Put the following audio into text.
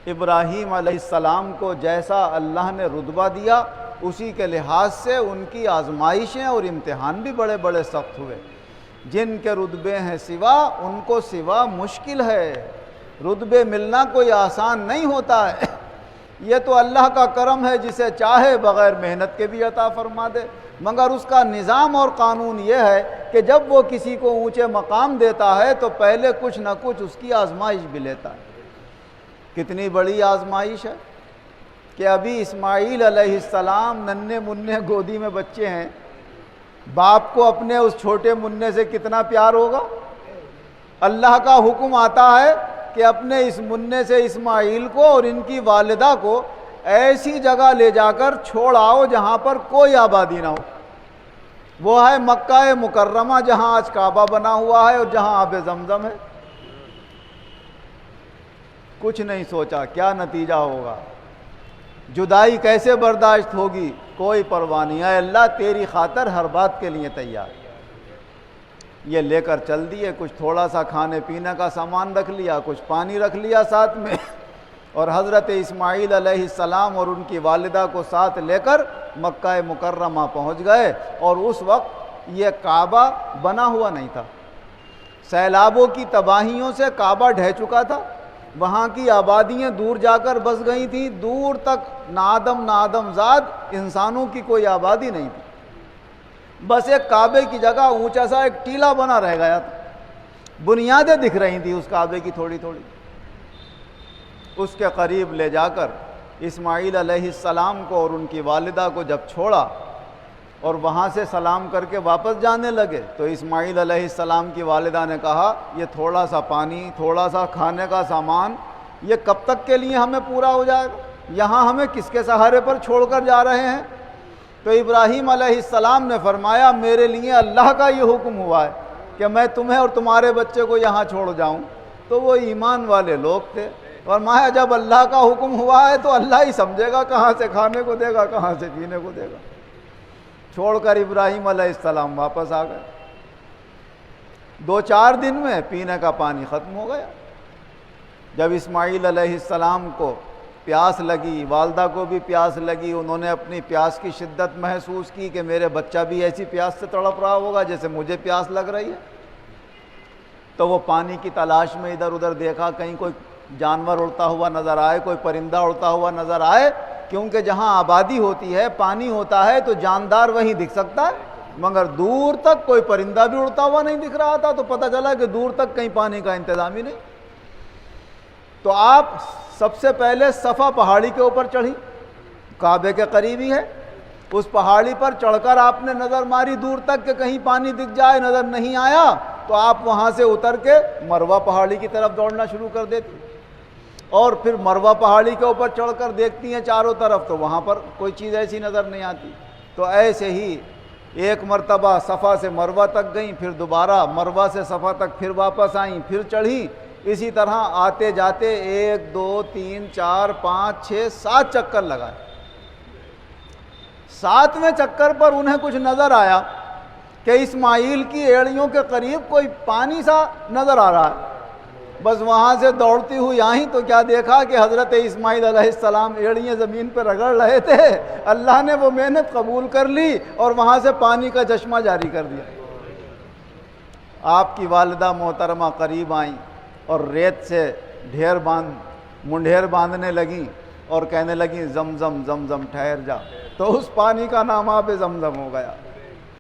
ابراہیم علیہ السلام کو جیسا اللہ نے رتبہ دیا اسی کے لحاظ سے ان کی آزمائشیں اور امتحان بھی بڑے بڑے سخت ہوئے۔ جن کے رتبے ہیں سوا ان کو سوا مشکل ہے، رتبے ملنا کوئی آسان نہیں ہوتا ہے۔ یہ تو اللہ کا کرم ہے، جسے چاہے بغیر محنت کے بھی عطا فرما دے، مگر اس کا نظام اور قانون یہ ہے کہ جب وہ کسی کو اونچے مقام دیتا ہے تو پہلے کچھ نہ کچھ اس کی آزمائش بھی لیتا ہے۔ کتنی بڑی آزمائش ہے کہ ابھی اسماعیل علیہ السلام ننھے منھے گودی میں بچے ہیں، باپ کو اپنے اس چھوٹے منھے سے کتنا پیار ہوگا۔ اللہ کا حکم آتا ہے کہ اپنے اس منھے سے اسماعیل کو اور ان کی والدہ کو ایسی جگہ لے جا کر چھوڑ آؤ جہاں پر کوئی آبادی نہ ہو۔ وہ ہے مکہ مکرمہ، جہاں آج کعبہ بنا ہوا ہے اور جہاں آب زمزم ہے۔ کچھ نہیں سوچا کیا نتیجہ ہوگا، جدائی کیسے برداشت ہوگی، کوئی پرواہ نہیں، اے اللہ تیری خاطر ہر بات کے لیے تیار۔ یہ لے کر چل دیے، کچھ تھوڑا سا کھانے پینے کا سامان رکھ لیا، کچھ پانی رکھ لیا ساتھ میں، اور حضرت اسماعیل علیہ السلام اور ان کی والدہ کو ساتھ لے کر مکہ مکرمہ پہنچ گئے۔ اور اس وقت یہ کعبہ بنا ہوا نہیں تھا، سیلابوں کی تباہیوں سے کعبہ ڈھہ چکا تھا، وہاں کی آبادیاں دور جا کر بس گئی تھیں، دور تک نادم زاد انسانوں کی کوئی آبادی نہیں تھی، بس ایک کعبے کی جگہ اونچا سا ایک ٹیلہ بنا رہ گیا تھا، بنیادیں دکھ رہی تھیں اس کعبے کی تھوڑی تھوڑی۔ اس کے قریب لے جا کر اسماعیل علیہ السلام کو اور ان کی والدہ کو جب چھوڑا اور وہاں سے سلام کر کے واپس جانے لگے تو اسماعیل علیہ السلام کی والدہ نے کہا یہ تھوڑا سا پانی، تھوڑا سا کھانے کا سامان، یہ کب تک کے لیے ہمیں پورا ہو جائے گا؟ یہاں ہمیں کس کے سہارے پر چھوڑ کر جا رہے ہیں؟ تو ابراہیم علیہ السلام نے فرمایا میرے لیے اللہ کا یہ حکم ہوا ہے کہ میں تمہیں اور تمہارے بچے کو یہاں چھوڑ جاؤں۔ تو وہ ایمان والے لوگ تھے، فرمایا جب اللہ کا حکم ہوا ہے تو اللہ ہی سمجھے گا کہاں سے کھانے کو دے گا، کہاں سے پینے کو دے گا۔ چھوڑ کر ابراہیم علیہ السلام واپس آ گئے، 2-4 دن میں پینے کا پانی ختم ہو گیا۔ جب اسماعیل علیہ السلام کو پیاس لگی، والدہ کو بھی پیاس لگی، انہوں نے اپنی پیاس کی شدت محسوس کی کہ میرے بچہ بھی ایسی پیاس سے تڑپ رہا ہوگا جیسے مجھے پیاس لگ رہی ہے، تو وہ پانی کی تلاش میں ادھر ادھر دیکھا، کہیں کوئی جانور اڑتا ہوا نظر آئے، کوئی پرندہ اڑتا ہوا نظر آئے، کیونکہ جہاں آبادی ہوتی ہے پانی ہوتا ہے تو جاندار وہیں دکھ سکتا ہے، مگر دور تک کوئی پرندہ بھی اڑتا ہوا نہیں دکھ رہا تھا، تو پتہ چلا کہ دور تک کہیں پانی کا انتظام ہی نہیں۔ تو آپ سب سے پہلے صفا پہاڑی کے اوپر چڑھی، کعبے کے قریب ہی ہے، اس پہاڑی پر چڑھ کر آپ نے نظر ماری دور تک کہ کہیں پانی دکھ جائے، نظر نہیں آیا تو آپ وہاں سے اتر کے مروہ پہاڑی کی طرف دوڑنا شروع کر دیتی، اور پھر مروہ پہاڑی کے اوپر چڑھ کر دیکھتی ہیں چاروں طرف تو وہاں پر کوئی چیز ایسی نظر نہیں آتی۔ تو ایسے ہی ایک مرتبہ صفا سے مروہ تک گئیں، پھر دوبارہ مروہ سے صفا تک پھر واپس آئیں، پھر چڑھیں، اسی طرح آتے جاتے 1 2 3 4 5 6 7 چکر لگائے۔ 7ویں چکر پر انہیں کچھ نظر آیا کہ اسماعیل کی ایڑیوں کے قریب کوئی پانی سا نظر آ رہا ہے، بس وہاں سے دوڑتی ہوئی آئیں تو کیا دیکھا کہ حضرت اسماعیل علیہ السلام ایڑیاں زمین پہ رگڑ رہے تھے، اللہ نے وہ محنت قبول کر لی اور وہاں سے پانی کا چشمہ جاری کر دیا۔ آپ کی والدہ محترمہ قریب آئیں اور ریت سے منڈھیر باندھنے لگیں اور کہنے لگیں زمزم زمزم ٹھہر جا، تو اس پانی کا نام آب زمزم ہو گیا۔